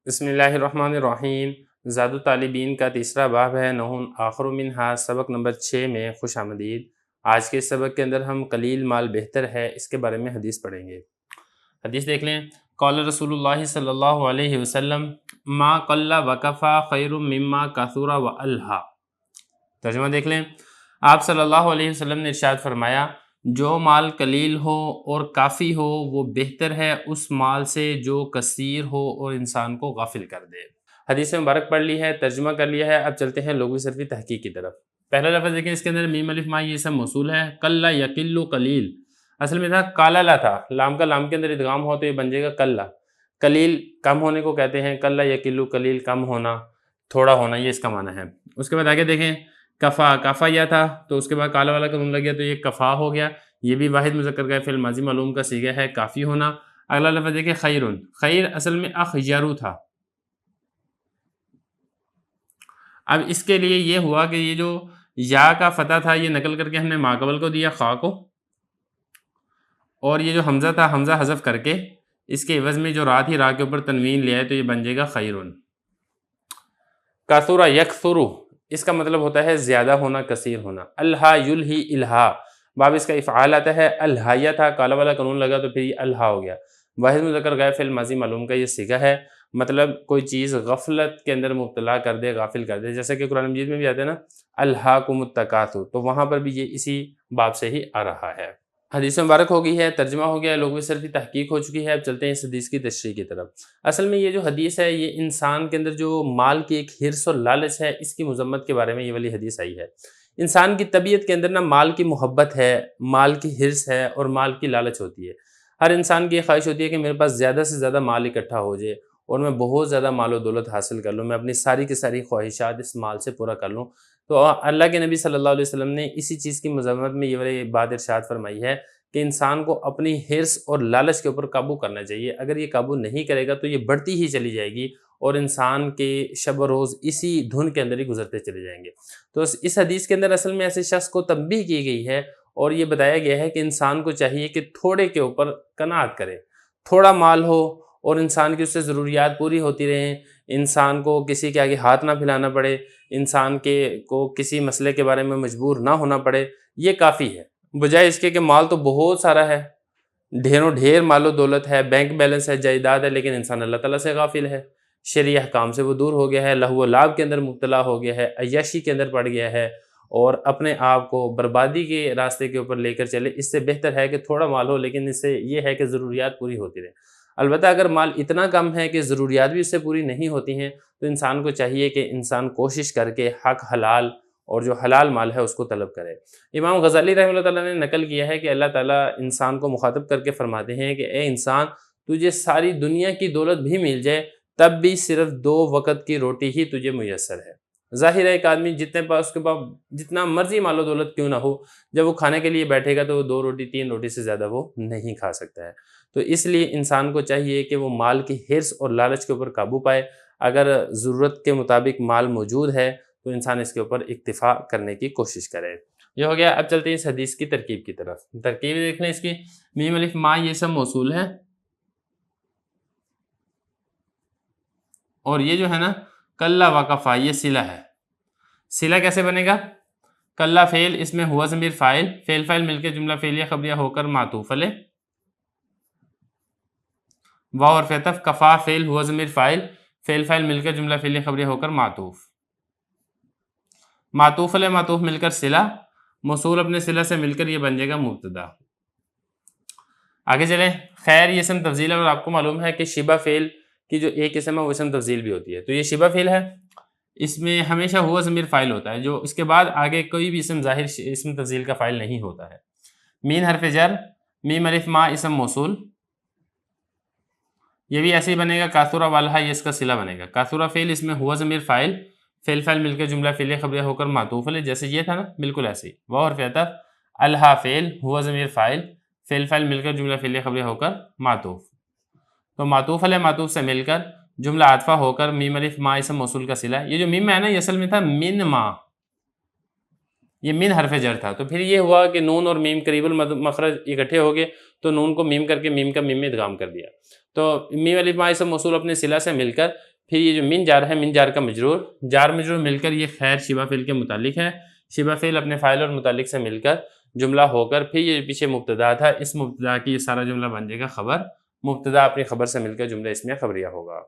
بسم اللہ الرحمن الرحیم۔ زاد الطالبین کا تیسرا باب ہے نون آخر منہا، سبق نمبر 6 میں خوش آمدید۔ آج کے سبق کے اندر ہم قلیل مال بہتر ہے اس کے بارے میں حدیث پڑھیں گے۔ حدیث دیکھ لیں۔ قال رسول اللہ صلی اللہ علیہ وسلم ما قل وکفا خیر مما کثر والہا۔ ترجمہ دیکھ لیں۔ آپ صلی اللہ علیہ وسلم نے ارشاد فرمایا جو مال قلیل ہو اور کافی ہو وہ بہتر ہے اس مال سے جو کثیر ہو اور انسان کو غافل کر دے۔ حدیث مبارک پڑھ لی ہے، ترجمہ کر لیا ہے، اب چلتے ہیں لغوی صرفی تحقیق کی طرف۔ پہلا لفظ دیکھیں، اس کے اندر میم الف ما یہ سب موصول ہے۔ قل یقل قلیل، اصل میں تھا قاللا تھا، لام کا لام کے اندر ادغام ہو تو یہ بن جائے گا قلہ۔ قلیل کم ہونے کو کہتے ہیں، قل یقل قلیل کم ہونا، تھوڑا ہونا، یہ اس کا معنی ہے۔ اس کے بعد آگے دیکھیں، کفا، کفا یہ تھا تو اس کے بعد کالا والا کا نون لگ گیا تو یہ کفا ہو گیا۔ یہ بھی واحد مذکر کا فعل ماضی معلوم کا صیغہ ہے، کافی ہونا۔ اگلا لفظ دیکھیں خیرن، خیر اصل میں اخیرو تھا۔ اب اس کے لیے یہ ہوا کہ یہ جو یا کا فتح تھا یہ نقل کر کے ہم نے ماقبل کو دیا خا کو، اور یہ جو حمزہ تھا حمزہ حذف کر کے اس کے عوض میں جو را تھی را کے اوپر تنوین لے آئے تو یہ بن جائے گا خیرن۔ کثر یکثر، اس کا مطلب ہوتا ہے زیادہ ہونا، کثیر ہونا۔ الہا یلہی الہا، باب اس کا افعال آتا ہے، الہیہ تھا کالا والا قانون لگا تو پھر یہ الہا ہو گیا۔ واحد مذکر غائب فعل ماضی معلوم کا یہ صیغہ ہے، مطلب کوئی چیز غفلت کے اندر مبتلا کر دے، غافل کر دے، جیسا کہ قرآن مجید میں بھی آتا ہے نا الہاکم التکاثر، تو وہاں پر بھی یہ اسی باب سے ہی آ رہا ہے۔ حدیث مبارک ہو گئی ہے، ترجمہ ہو گیا، لغوی صرفی تحقیق ہو چکی ہے۔ اب چلتے ہیں اس حدیث کی تشریح کی طرف۔ اصل میں یہ جو حدیث ہے یہ انسان کے اندر جو مال کی ایک حرص اور لالچ ہے اس کی مذمت کے بارے میں یہ والی حدیث آئی ہے۔ انسان کی طبیعت کے اندر نا مال کی محبت ہے، مال کی حرص ہے اور مال کی لالچ ہوتی ہے۔ ہر انسان کی یہ خواہش ہوتی ہے کہ میرے پاس زیادہ سے زیادہ مال اکٹھا ہو جائے اور میں بہت زیادہ مال و دولت حاصل کر لوں، میں اپنی ساری کی ساری خواہشات اس مال سے پورا کر لوں۔ تو اللہ کے نبی صلی اللہ علیہ وسلم نے اسی چیز کی مذمت میں یہ والی بات ارشاد فرمائی ہے کہ انسان کو اپنی حرص اور لالچ کے اوپر قابو کرنا چاہیے۔ اگر یہ قابو نہیں کرے گا تو یہ بڑھتی ہی چلی جائے گی اور انسان کے شب و روز اسی دھن کے اندر ہی گزرتے چلے جائیں گے۔ تو اس حدیث کے اندر اصل میں ایسے شخص کو تنبیہ کی گئی ہے اور یہ بتایا گیا ہے کہ انسان کو چاہیے کہ تھوڑے کے اوپر قناعت کرے، تھوڑا مال ہو اور انسان کی اس سے ضروریات پوری ہوتی رہیں، انسان کو کسی کے آگے ہاتھ نہ پھیلانا پڑے، انسان کو کسی مسئلے کے بارے میں مجبور نہ ہونا پڑے، یہ کافی ہے۔ بجائے اس کے کہ مال تو بہت سارا ہے، ڈھیروں ڈھیر مال و دولت ہے، بینک بیلنس ہے، جائیداد ہے، لیکن انسان اللہ تعالیٰ سے غافل ہے، شرعی احکام سے وہ دور ہو گیا ہے، لہو و لعب کے اندر مبتلا ہو گیا ہے، عیاشی کے اندر پڑ گیا ہے اور اپنے آپ کو بربادی کے راستے کے اوپر لے کر چلے۔ اس سے بہتر ہے کہ تھوڑا مال ہو لیکن اس سے یہ ہے کہ ضروریات پوری ہوتی رہیں۔ البتہ اگر مال اتنا کم ہے کہ ضروریات بھی اس سے پوری نہیں ہوتی ہیں تو انسان کو چاہیے کہ انسان کوشش کر کے حق حلال اور جو حلال مال ہے اس کو طلب کرے۔ امام غزالی رحمہ اللہ تعالیٰ نے نقل کیا ہے کہ اللہ تعالیٰ انسان کو مخاطب کر کے فرماتے ہیں کہ اے انسان، تجھے ساری دنیا کی دولت بھی مل جائے تب بھی صرف 2 وقت کی روٹی ہی تجھے میسر ہے۔ ظاہر ہے ایک آدمی جتنے پاس اس کے پاس جتنا مرضی مال و دولت کیوں نہ ہو، جب وہ کھانے کے لیے بیٹھے گا تو وہ 2 روٹی 3 روٹی سے زیادہ وہ نہیں کھا سکتا ہے۔ تو اس لیے انسان کو چاہیے کہ وہ مال کی حرص اور لالچ کے اوپر قابو پائے۔ اگر ضرورت کے مطابق مال موجود ہے تو انسان اس کے اوپر اکتفا کرنے کی کوشش کرے۔ یہ ہو گیا۔ اب چلتے ہیں اس حدیث کی ترکیب کی طرف۔ ترکیب دیکھ لیں اس کی، میم الف ما یہ سب موصول ہے اور یہ جو ہے نا کلا وکفا یہ صلہ ہے۔ صلہ کیسے بنے گا؟ کلا فعل، اس میں ہوا ضمیر فاعل، فعل فاعل مل کے جملہ فعلیہ خبریہ ہو کر معطوف علیہ، واو اور عطف، کفا فعل ہوا ضمیر فاعل، فعل فاعل مل کر جملہ فعلیہ خبریہ ہو کر معطوف، معطوف علیہ معطوف مل کر صلہ، موصول اپنے صلہ سے مل کر یہ بن جائے گا مبتدا۔ آگے چلیں، خیر یہ اسم تفضیل ہے اور آپ کو معلوم ہے کہ شبہ فعل کی جو ایک اسم ہے وہ اسم تفضیل بھی ہوتی ہے، تو یہ شبہ فعل ہے، اس میں ہمیشہ ہوا ضمیر فاعل ہوتا ہے، جو اس کے بعد آگے کوئی بھی اسم ظاہر اسم تفضیل کا فاعل نہیں ہوتا ہے۔ مین حرف جر، میم الف ما اسم موصول، یہ بھی ایسے ہی بنے گا، کاثرہ والہا یہ اس کا صلہ بنے گا۔ کاثرہ فعل، اس میں ہوا ضمیر فاعل، فعل فاعل مل کے جملہ فعلیہ خبریہ ہو کر معطوف علیہ، جیسے یہ تھا نا بالکل ایسے ہی۔ واو حرف عطف، الہا فعل ہوا ضمیر فاعل، فعل فاعل مل کر جملہ فعلیہ خبریہ ہو کر معطوف، تو معطوف علیہ معطوف سے مل کر جملہ عاطفہ ہو کر میم الف ما اسم موصول کا صلہ۔ یہ جو میم میں ہے نا یہ اصل میں تھا من ما، یہ من حرف جر تھا، تو پھر یہ ہوا کہ نون اور میم قریب المخرج اکٹھے ہو گئے تو نون کو میم کر کے میم کا میم میں ادغام کر دیا، تو میم الف ما اسم موصول اپنے صلہ سے مل کر پھر یہ جو من جار ہے، من جار کا مجرور، جار مجرور مل کر یہ خیر شبہ فعل کے متعلق ہے، شبہ فعل اپنے فاعل اور متعلق سے مل کر جملہ ہو کر پھر یہ پیچھے مبتدا تھا، اس مبتدا کی یہ سارا جملہ بن جائے گا خبر، مبتدا اپنی خبر سے مل کر جملہ اسمیہ خبریہ ہوگا۔